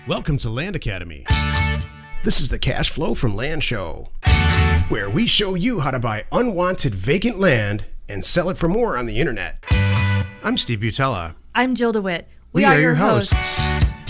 Welcome to Land Academy. This is the Cash Flow from Land show, where we show you how to buy unwanted vacant land and sell it for more on the internet. I'm Steve Butala. I'm Jill DeWit. We are your hosts.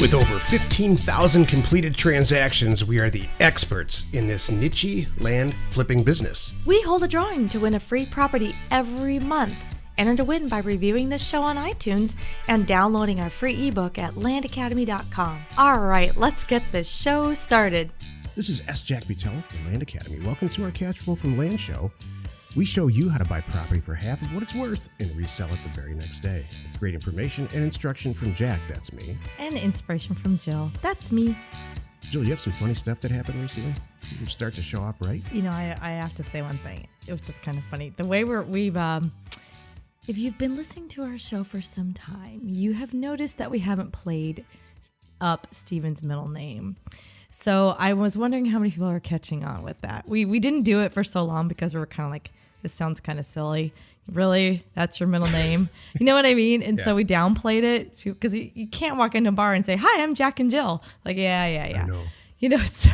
With over 15,000 completed transactions, we are the experts in this niche land flipping business. We hold a drawing to win a free property every month. Enter to win by reviewing this show on iTunes and downloading our free ebook at landacademy.com. All right, let's get this show started. This is S. Jack Butala from Land Academy. Welcome to our Cash Flow from Land show. We show you how to buy property for half of what it's worth and resell it the very next day. Great information and instruction from Jack, that's me. And inspiration from Jill, that's me. Jill, you have some funny stuff that happened recently? You can start to show off, right? You know, I have to say one thing. It was just kind of funny. The way we've if you've been listening to our show for some time, you have noticed that we haven't played up Steven's middle name. So I was wondering how many people are catching on with that. We didn't do it for so long because we were kind of like, this sounds kind of silly. Really? That's your middle name? You know what I mean? And so we downplayed it because you can't walk into a bar and say, hi, I'm Jack and Jill. Like, yeah. I know. You know, so.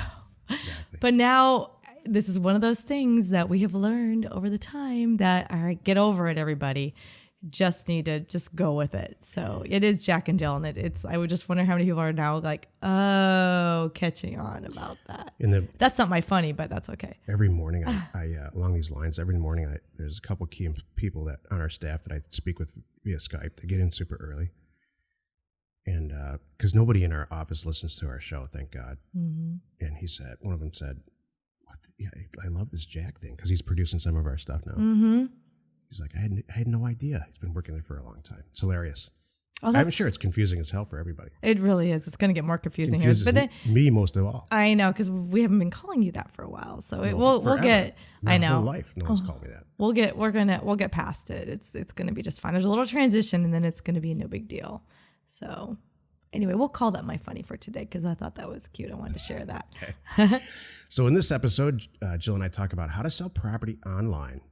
Exactly. But now this is one of those things that we have learned over the time that, all right, get over it, everybody. Just need to just go with it. So it is Jack and Jill, and it's. I would just wonder how many people are now like, oh, catching on about that. That's not my funny, but that's okay. Every morning, I along these lines, every morning there's a couple key people that on our staff that I speak with via Skype. They get in super early, and because nobody in our office listens to our show, thank God. Mm-hmm. And one of them said, I love this Jack thing because he's producing some of our stuff now. Mm-hmm. He's like, I had no idea. He's been working there for a long time. It's hilarious. Oh, I'm sure it's confusing as hell for everybody. It really is. It's going to get more confusing here. But then, me most of all. I know, because we haven't been calling you that for a while. So we'll get. My I know. whole life, no one's called me that. We'll get past it. It's going to be just fine. There's a little transition, and then it's going to be no big deal. So anyway, we'll call that my funny for today because I thought that was cute. I wanted to share that. Okay. So in this episode, Jill and I talk about how to sell property online.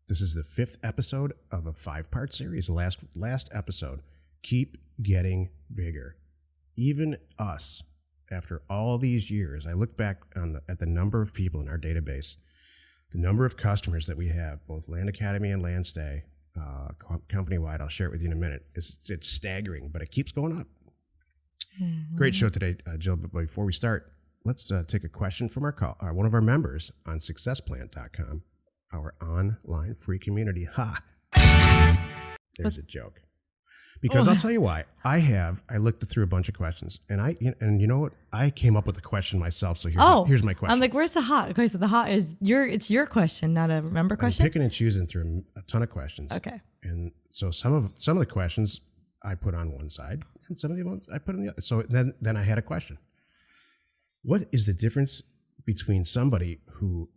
This is the 5th episode of a 5-part series. The last episode. Keep getting bigger. Even us, after all these years, I look back at the number of people in our database, the number of customers that we have, both Land Academy and Land Stay, company-wide. I'll share it with you in a minute. It's staggering, but it keeps going up. Mm-hmm. Great show today, Jill. But before we start, let's take a question from one of our members on successplan.com. Our online free community. There's a joke. Because I'll tell you why. I looked through a bunch of questions, and you know what? I came up with a question myself. So here's my question. I'm like, where's the hot? Okay, so the hot is it's your question, not a member question. I'm picking and choosing through a ton of questions. Okay. And so some of the questions I put on one side, and some of the ones I put on the other. So then I had a question. What is the difference between somebody who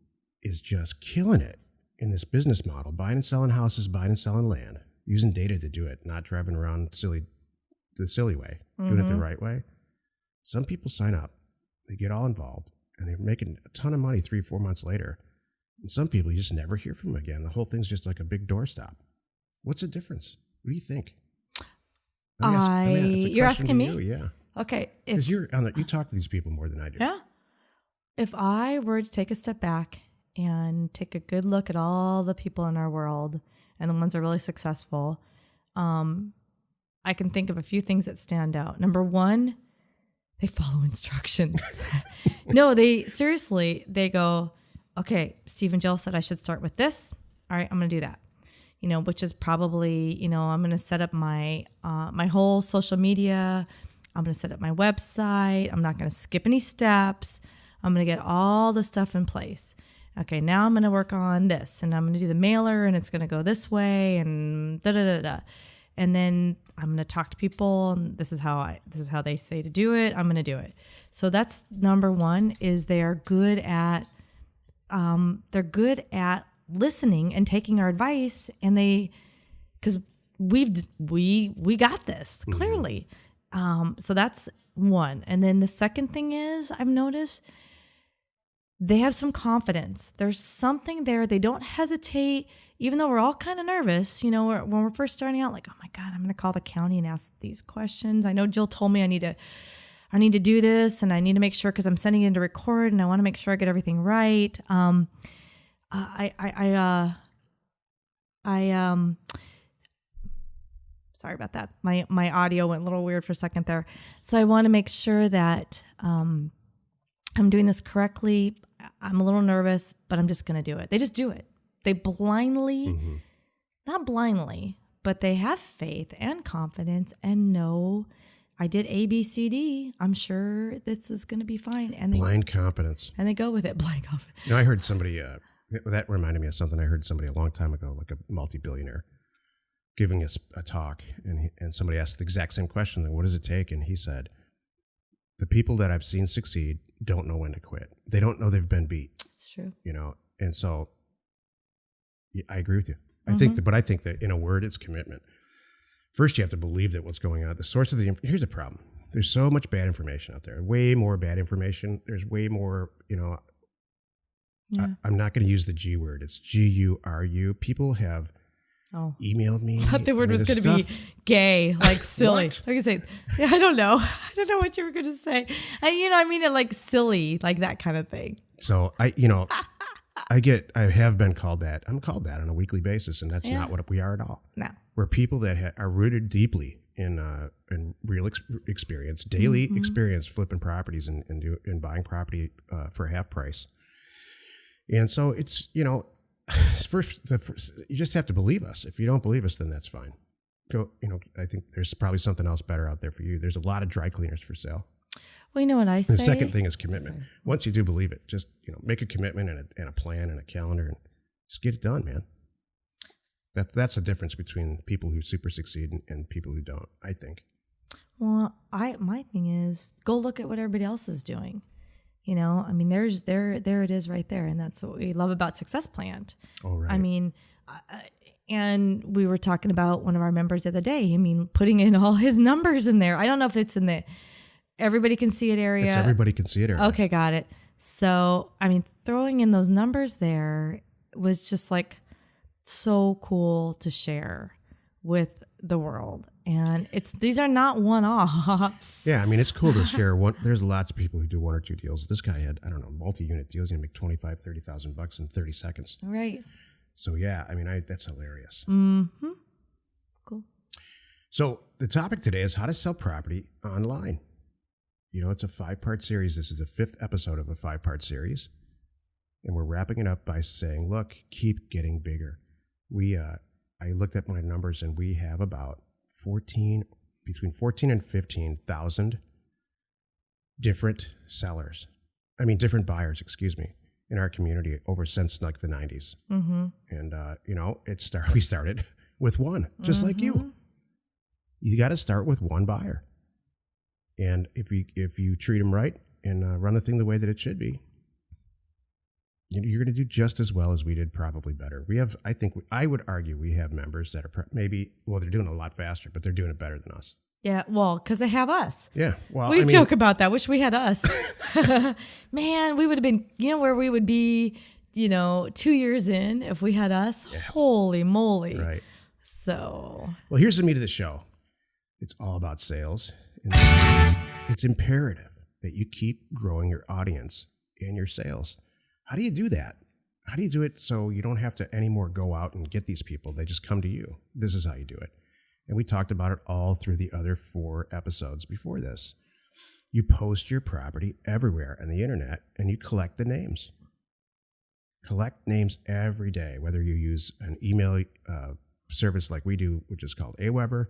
is just killing it in this business model, buying and selling houses, buying and selling land, using data to do it, not driving around the silly way, doing it the right way? Some people sign up, they get all involved, and they're making a ton of money 3-4 months later. And some people, you just never hear from them again. The whole thing's just like a big doorstop. What's the difference? What do you think? You're asking me? Yeah. Okay. Because you talk to these people more than I do. Yeah. If I were to take a step back and take a good look at all the people in our world and the ones that are really successful, I can think of a few things that stand out. Number one, they follow instructions. No, they go, okay, Steve and Jill said I should start with this. All right, I'm going to do that. Which is probably, I'm going to set up my whole social media. I'm going to set up my website. I'm not going to skip any steps. I'm going to get all the stuff in place. Okay, now I'm going to work on this, and I'm going to do the mailer, and it's going to go this way, and da-da-da-da. And then I'm going to talk to people, and this is how they say to do it. I'm going to do it. So that's number one, is they're good at listening and taking our advice, and because we got this clearly. So that's one. And then the second thing is, I've noticed they have some confidence. There's something there. They don't hesitate, even though we're all kind of nervous, when we're first starting out, like, oh my God, I'm going to call the county and ask these questions. I know Jill told me I need to I need to do this and I need to make sure because I'm sending it to record and I want to make sure I get everything right. Sorry about that. My audio went a little weird for a second there. So I want to make sure that I'm doing this correctly. I'm a little nervous, but I'm just going to do it. They just do it. They blindly, not blindly, but they have faith and confidence and know I did A, B, C, D. I'm sure this is going to be fine. And blind confidence. And they go with it. Blind confidence. I heard somebody, that reminded me of something I heard somebody a long time ago, like a multi-billionaire, giving us a talk. And somebody asked the exact same question, then what does it take? And he said, the people that I've seen succeed don't know when to quit. They don't know they've been beat. It's true. And so I agree with you. I think that in a word, it's commitment. First, you have to believe that what's going on, the source of here's the problem. There's so much bad information out there, way more bad information. There's way more, I'm not going to use the G word. It's G-U-R-U. People have emailed me. I thought the word was going to be gay, like silly. What? Like I say, I don't know. I don't know what you were going to say. I mean it like silly, like that kind of thing. So I have been called that. I'm called that on a weekly basis, and that's not what we are at all. No. We're people that are rooted deeply in real experience, daily experience, flipping properties and buying property for half price. And so it's, first, you just have to believe us. If you don't believe us, then that's fine. Go, I think there's probably something else better out there for you. There's a lot of dry cleaners for sale. Well, you know what I say? The second thing is commitment. Once you do believe it, just make a commitment and a plan and a calendar and just get it done, man. That's the difference between people who super succeed and people who don't, I think. Well, my thing is go look at what everybody else is doing. I mean, there it is right there, and that's what we love about Success Plant. Oh, right. I mean, and we were talking about one of our members the other day. I mean, putting in all his numbers in there. I don't know if it's in the everybody can see it area. It's everybody can see it area. Okay, got it. So, I mean, throwing in those numbers there was just like so cool to share with the world. And these are not one-offs. Yeah, I mean, it's cool to share. There's lots of people who do one or two deals. This guy had, I don't know, multi-unit deals. You make $25,000, $30,000 in 30 seconds. Right. So, yeah, I mean, that's hilarious. Mm-hmm. Cool. So the topic today is how to sell property online. It's a 5-part series. This is the 5th episode of a 5-part series. And we're wrapping it up by saying, look, keep getting bigger. I looked at my numbers and we have about between 14 and 15,000 different buyers, in our community since like the 90s. Mm-hmm. And, we started with one, just like you. You got to start with one buyer. And if you treat them right and run the thing the way that it should be, you're going to do just as well as we did, probably better. I would argue we have members that are they're doing it a lot faster, but they're doing it better than us. Yeah, well, because they have us. Yeah, well, we joke about that. Wish we had us. Man, we would have been, where we would be, 2 years in if we had us. Yeah. Holy moly. Right. So. Well, here's the meat of the show. It's all about sales. And it's imperative that you keep growing your audience and your sales. How do you do that? How do you do it so you don't have to anymore go out and get these people? They just come to you. This is how you do it. And we talked about it all through the other 4 episodes before this. You post your property everywhere on the internet and you collect the names. Collect names every day, whether you use an email service like we do, which is called Aweber.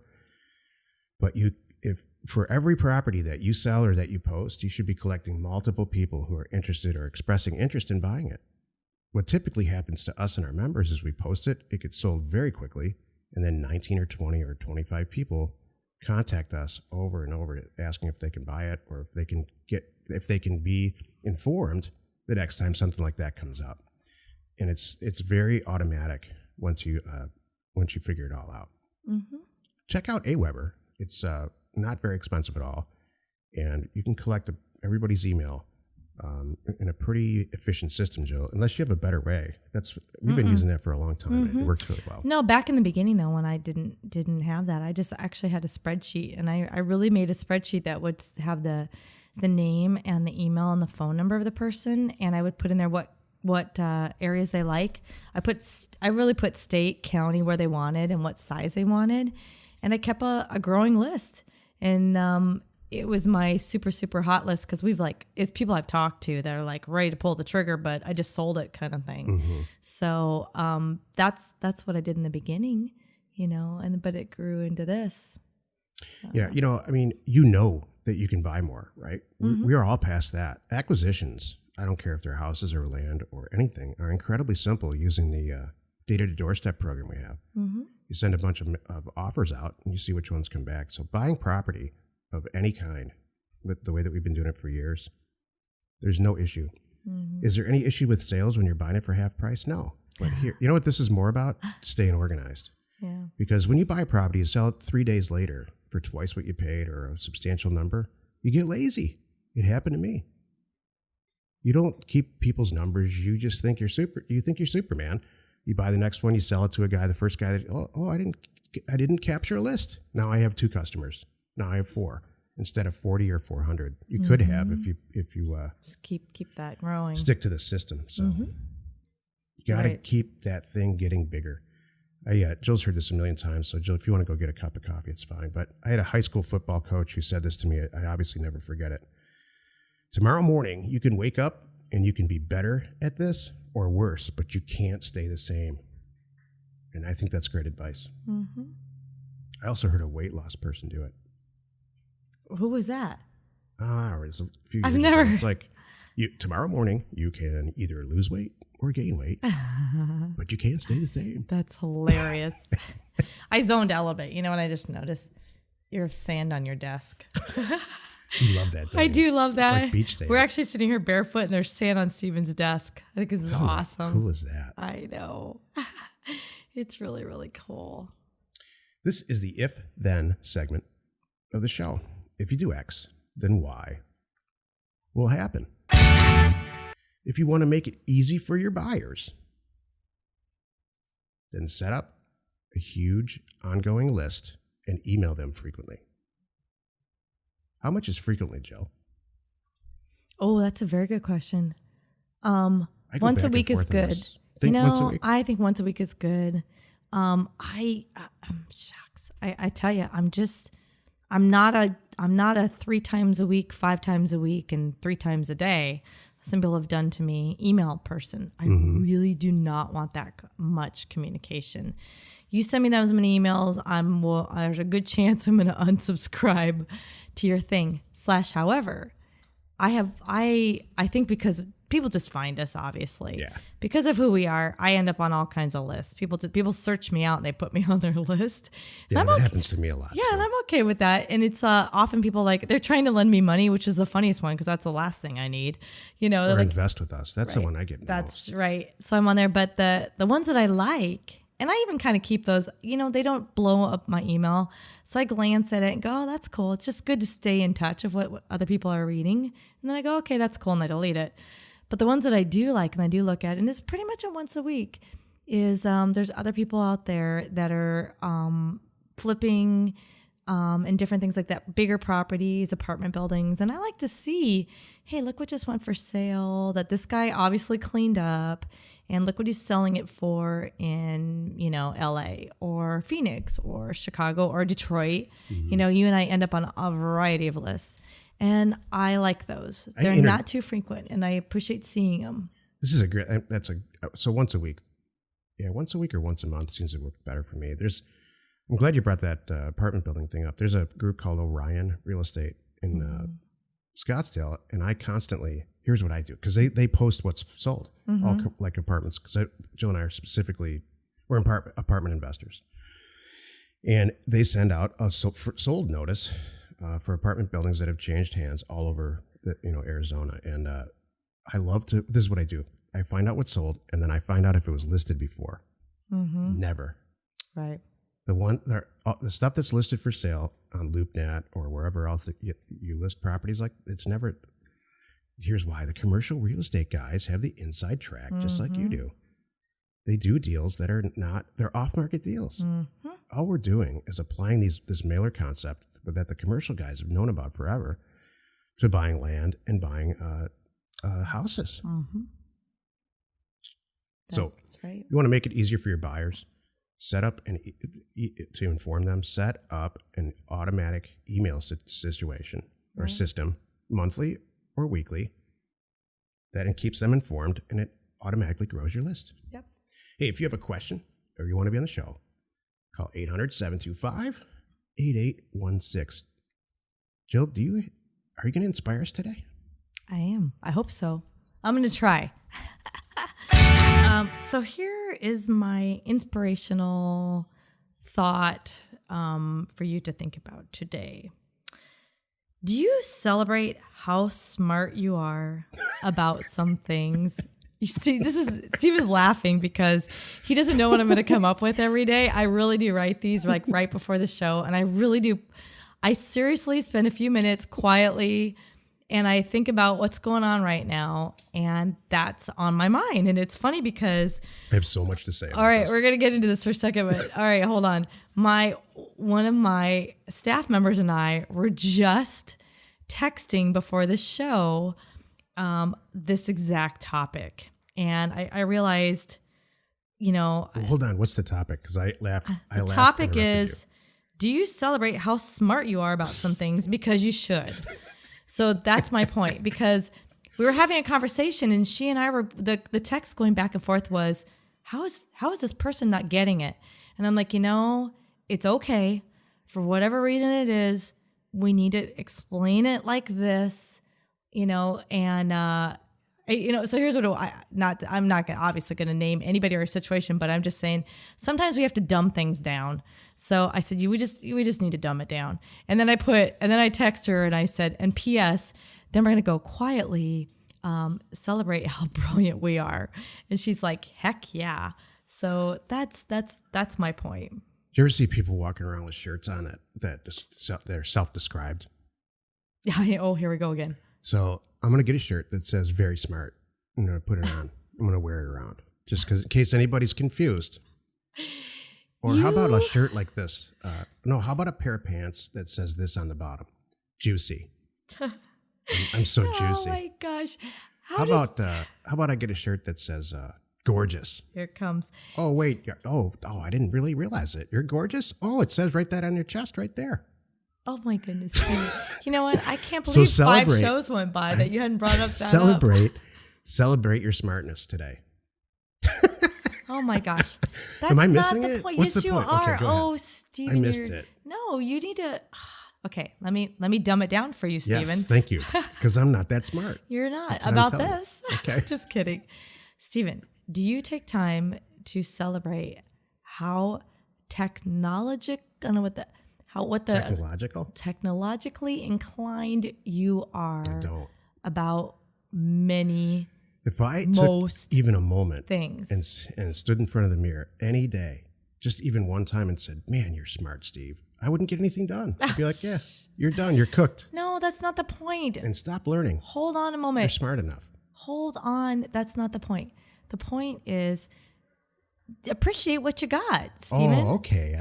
But for every property that you sell or that you post, you should be collecting multiple people who are interested or expressing interest in buying it. What typically happens to us and our members is we post it gets sold very quickly, and then 19 or 20 or 25 people contact us over and over asking if they can buy it or if they can be informed the next time something like that comes up. And it's very automatic once you figure it all out. Mm-hmm. Check out Aweber. It's not very expensive at all, and you can collect everybody's email in a pretty efficient system, Jill, unless you have a better way. We've been using that for a long time. Mm-hmm. It works really well. No, back in the beginning though, when I didn't have that, I just actually had a spreadsheet, and I really made a spreadsheet that would have the name and the email and the phone number of the person, and I would put in there what areas they like. I really put state, county, where they wanted and what size they wanted, and I kept a growing list. And it was my super, super hot list because it's people I've talked to that are like ready to pull the trigger, but I just sold it kind of thing. Mm-hmm. So that's what I did in the beginning, but it grew into this. Yeah, I mean, that you can buy more, right? Mm-hmm. We are all past that. Acquisitions, I don't care if they're houses or land or anything, are incredibly simple using the data to doorstep program we have. Mm-hmm. You send a bunch of offers out and you see which ones come back. So buying property of any kind, with the way that we've been doing it for years, there's no issue. Mm-hmm. Is there any issue with sales when you're buying it for half price? No. But here, you know what this is more about? Staying organized. Yeah. Because when you buy a property, you sell it 3 days later for twice what you paid or a substantial number, you get lazy. It happened to me. You don't keep people's numbers. You just think you're Superman. You buy the next one, you sell it to a guy. The first guy, I didn't capture a list. Now I have 2 customers. Now I have 4 instead of 40 or 400. You could have if you just keep that growing. Stick to the system. So you got to keep that thing getting bigger. Jill's heard this a million times. So Jill, if you want to go get a cup of coffee, it's fine. But I had a high school football coach who said this to me. I obviously never forget it. Tomorrow morning, you can wake up and you can be better at this or worse, but you can't stay the same. And I think that's great advice. Mm-hmm. I also heard a weight loss person do it. Who was that? It was a few years I've never. ago. It's like, tomorrow morning, you can either lose weight or gain weight, but you can't stay the same. That's hilarious. I zoned out a little bit. You know what I just noticed? You have sand on your desk. You love that, don't I you? do love that. It's like beach sand. We're actually sitting here barefoot and there's sand on Steven's desk. I think this is awesome. Cool is that? I know. It's really, really cool. This is the if-then segment of the show. If you do X, then Y will happen. If you want to make it easy for your buyers, then set up a huge ongoing list and email them frequently. How much is frequently, Jill? Oh, that's a very good question. Once a week is good. I think once a week is good. Shucks. I tell you, I'm not a 3 times a week, 5 times a week, and 3 times a day. Some people have done to me email person. I really do not want that much communication. You send me those many emails, there's a good chance I'm going to unsubscribe to your thing. However, I think because people just find us, obviously. Yeah. Because of who we are, I end up on all kinds of lists. People search me out and they put me on their list. Yeah, that happens to me a lot. Yeah, and I'm okay with that. And it's often people they're trying to lend me money, which is the funniest one because that's the last thing I need. Or invest with us. That's the one I get most. That's right. So I'm on there. But the ones that I like, and I even kind of keep those, they don't blow up my email. So I glance at it and go, oh, that's cool. It's just good to stay in touch of what other people are reading. And then I go, okay, that's cool. And I delete it. But the ones that I do like and I do look at, and it's pretty much a once a week, is there's other people out there that are flipping and different things like that, bigger properties, apartment buildings. And I like to see, hey, look what just went for sale that this guy obviously cleaned up. And look what he's selling it for in, LA or Phoenix or Chicago or Detroit. You and I end up on a variety of lists. And I like those. They're not too frequent, and I appreciate seeing them. This is so once a week. Yeah, once a week or once a month seems to work better for me. I'm glad you brought that apartment building thing up. There's a group called Orion Real Estate in Scottsdale, and I constantly, here's what I do, because they post what's sold, all like apartments, because Jill and I we're apartment investors. And they send out a sold notice for apartment buildings that have changed hands all over Arizona. And this is what I do. I find out what's sold, and then I find out if it was listed before. Never. Right. The stuff that's listed for sale on LoopNet or wherever else that you list properties, like it's never. Here's why. The commercial real estate guys have the inside track, just like you do. They do deals that are they're off-market deals. All we're doing is applying this mailer concept that the commercial guys have known about forever to buying land and buying houses. So right. you want to make it easier for your buyers, set up to inform them, set up an automatic email situation or system, monthly or weekly, that keeps them informed, and it automatically grows your list. Yep. Hey, if you have a question or you want to be on the show, call 800-725-8816. Jill, are you going to inspire us today? I am. I hope so. I'm going to try. So here is my inspirational thought for you to think about today. Do you celebrate how smart you are about some things? You see, Steve is laughing because he doesn't know what I'm going to come up with every day. I really do write these like right before the show, and I really do. I seriously spend a few minutes quietly, and I think about what's going on right now, and that's on my mind. And it's funny because I have so much to say. All right, we're going to get into this for a second, but all right, hold on. One of my staff members and I were just texting before the show this exact topic. And I realized, Well, hold on. What's the topic? Because I laughed. The topic is, do you celebrate how smart you are about some things? Because you should. So that's my point. Because we were having a conversation, and she and I were, the text going back and forth was, how is this person not getting it? And I'm like, it's okay. For whatever reason it is, we need to explain it like this, so here's what I'm not obviously going to name anybody or a situation, but I'm just saying sometimes we have to dumb things down. So I said, we just need to dumb it down. And then I text her and I said, and P.S., then we're going to go quietly, celebrate how brilliant we are. And she's like, heck yeah. So that's my point. Do you ever see people walking around with shirts on that they're self-described? Yeah. Oh, here we go again. So I'm going to get a shirt that says very smart. I'm going to put it on. I'm going to wear it around just because in case anybody's confused. Or how about a shirt like this? How about a pair of pants that says this on the bottom? Juicy. I'm so juicy. Oh my gosh. How about I get a shirt that says gorgeous? Here it comes. Oh, wait. Oh, I didn't really realize it. You're gorgeous? Oh, it says right that on your chest right there. Oh my goodness. You know what? I can't believe 5 shows went by that you hadn't brought up that. Celebrate your smartness today. Oh my gosh. That's Am I missing not the it? point. What's yes, the you point? are. Okay, go ahead. Oh, Steven. I missed it. No, you need to. Okay, let me dumb it down for you, Steven. Yes, thank you. Because I'm not that smart. You're not That's about this. Okay. Just kidding. Steven, do you take time to celebrate how technologically inclined you are I don't. about many If I took even a moment things and stood in front of the mirror any day, just even one time and said, man, you're smart, Steve, I wouldn't get anything done. I'd be like, yeah, you're done. You're cooked. No, that's not the point. And stop learning. Hold on a moment. You're smart enough. Hold on. That's not the point. The point is appreciate what you got, Steven. Oh, okay.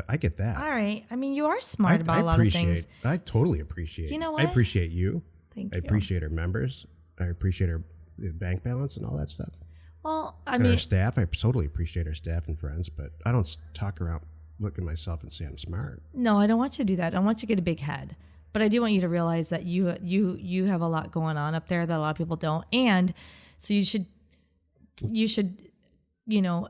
I get that. All right. I mean, you are smart about a lot of things. I totally appreciate. You know what? I appreciate you. Thank I you. appreciate our members. I appreciate our bank balance and all that stuff. Well, And our staff. I totally appreciate our staff and friends, but I don't talk around, look at myself and say I'm smart. No, I don't want you to do that. I don't want you to get a big head. But I do want you to realize that you have a lot going on up there that a lot of people don't. And so you should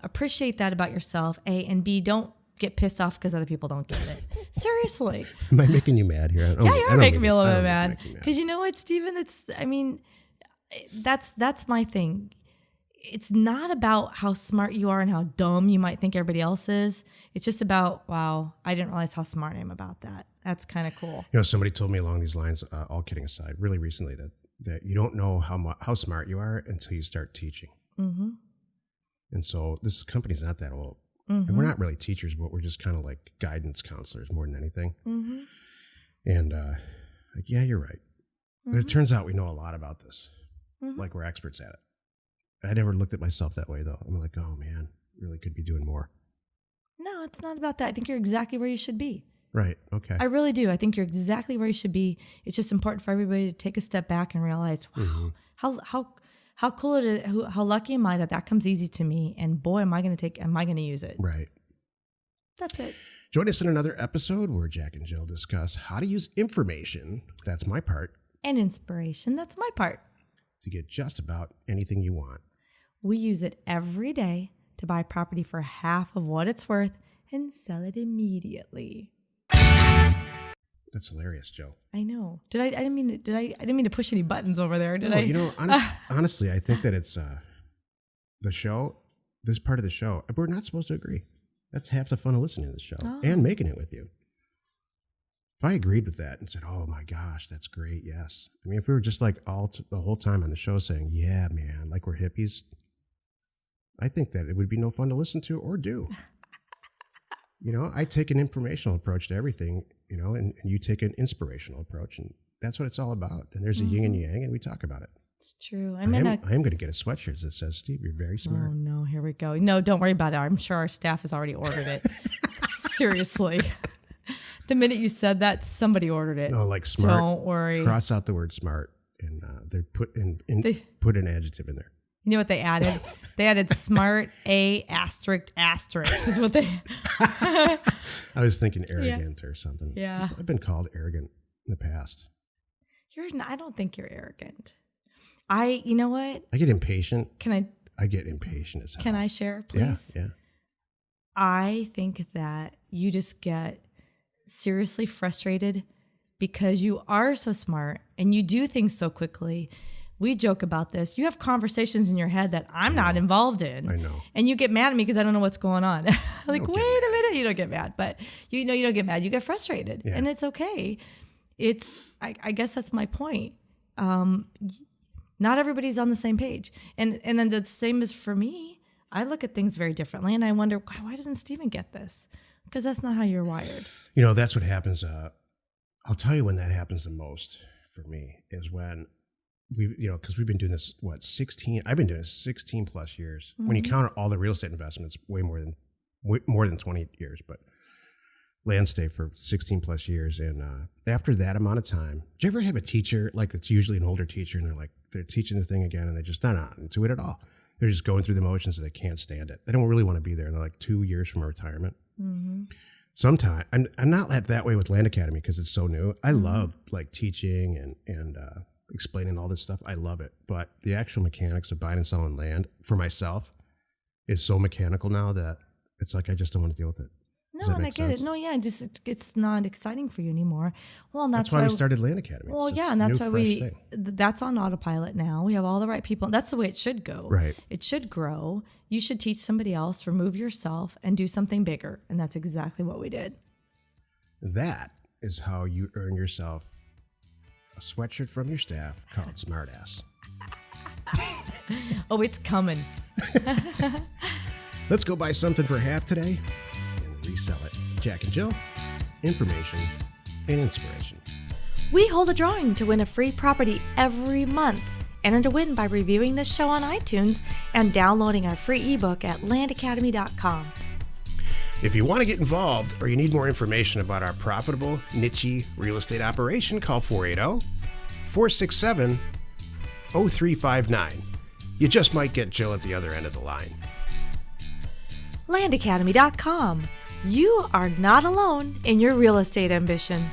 appreciate that about yourself, A, and B, don't get pissed off because other people don't get it. Seriously. Am I making you mad here? Yeah, you're making me a little bit mad. Because you know what, Steven? That's my thing. It's not about how smart you are and how dumb you might think everybody else is. It's just about, wow, I didn't realize how smart I am about that. That's kind of cool. Somebody told me along these lines, all kidding aside, really recently, that you don't know how smart you are until you start teaching. Mm-hmm. And so this company's not that old. Mm-hmm. And we're not really teachers, but we're just kind of like guidance counselors more than anything. Mm-hmm. And yeah, you're right. But it turns out we know a lot about this. Mm-hmm. Like we're experts at it. I never looked at myself that way, though. I'm like, oh, man, really could be doing more. No, it's not about that. I think you're exactly where you should be. Right. Okay. I really do. I think you're exactly where you should be. It's just important for everybody to take a step back and realize, wow, how cool it is. How lucky am I that comes easy to me? And boy, am I going to use it? Right. That's it. Join us in another episode where Jack and Jill discuss how to use information. That's my part. And inspiration. That's my part. To get just about anything you want. We use it every day to buy property for half of what it's worth and sell it immediately. That's hilarious, Joe. I know. I didn't mean to push any buttons over there. Did I? You know, honestly, I think that it's the show. This part of the show, we're not supposed to agree. That's half the fun of listening to the show and making it with you. If I agreed with that and said, "Oh my gosh, that's great," yes. I mean, if we were just like the whole time on the show saying, "Yeah, man," like we're hippies, I think that it would be no fun to listen to or do. You know, I take an informational approach to everything, you know, and you take an inspirational approach, and that's what it's all about. And there's a yin and yang, and we talk about it. It's true. I am going to get a sweatshirt that says, "Steve, you're very smart." Oh, no, here we go. No, don't worry about it. I'm sure our staff has already ordered it. Seriously. The minute you said that, somebody ordered it. No, like smart. Don't worry. Cross out the word smart, and they put an adjective in there. You know what they added? They added smart A***** is what they. I was thinking arrogant or something. Yeah. I've been called arrogant in the past. I don't think you're arrogant. You know what? I get impatient. I get impatient as hell. Can I share, please? Yeah. I think that you just get seriously frustrated because you are so smart and you do things so quickly. We joke about this. You have conversations in your head that I'm not involved in. I know. And you get mad at me because I don't know what's going on. Like, wait a minute. You don't get mad. But you don't get mad. You get frustrated. Yeah. And it's okay. I guess that's my point. Not everybody's on the same page. And then the same is for me. I look at things very differently. And I wonder, why doesn't Steven get this? Because that's not how you're wired. You know, that's what happens. I'll tell you when that happens the most for me is when because we've been doing this, 16? I've been doing this 16 plus years. Mm-hmm. When you count all the real estate investments, way more than 20 years, but land stay for 16 plus years. And after that amount of time, do you ever have a teacher, like it's usually an older teacher, and they're teaching the thing again, and they're not into it at all. They're just going through the motions and they can't stand it. They don't really want to be there. And they're like 2 years from retirement. Mm-hmm. Sometimes I'm not that way with Land Academy because it's so new. I love like teaching and explaining all this stuff. I love it. But the actual mechanics of buying and selling land for myself is so mechanical now that it's like I just don't want to deal with it. No, and I get it. No, yeah, it's not exciting for you anymore. Well, and that's why we started Land Academy. Well, yeah, and that's why that's on autopilot now. We have all the right people. That's the way it should go. Right. It should grow. You should teach somebody else, remove yourself, and do something bigger. And that's exactly what we did. That is how you earn yourself a sweatshirt from your staff called Smartass. Oh, it's coming. Let's go buy something for half today and resell it. Jack and Jill, information and inspiration. We hold a drawing to win a free property every month. Enter to win by reviewing this show on iTunes and downloading our free ebook at landacademy.com. If you want to get involved or you need more information about our profitable, niche real estate operation, call 480-467-0359. You just might get Jill at the other end of the line. Landacademy.com. You are not alone in your real estate ambition.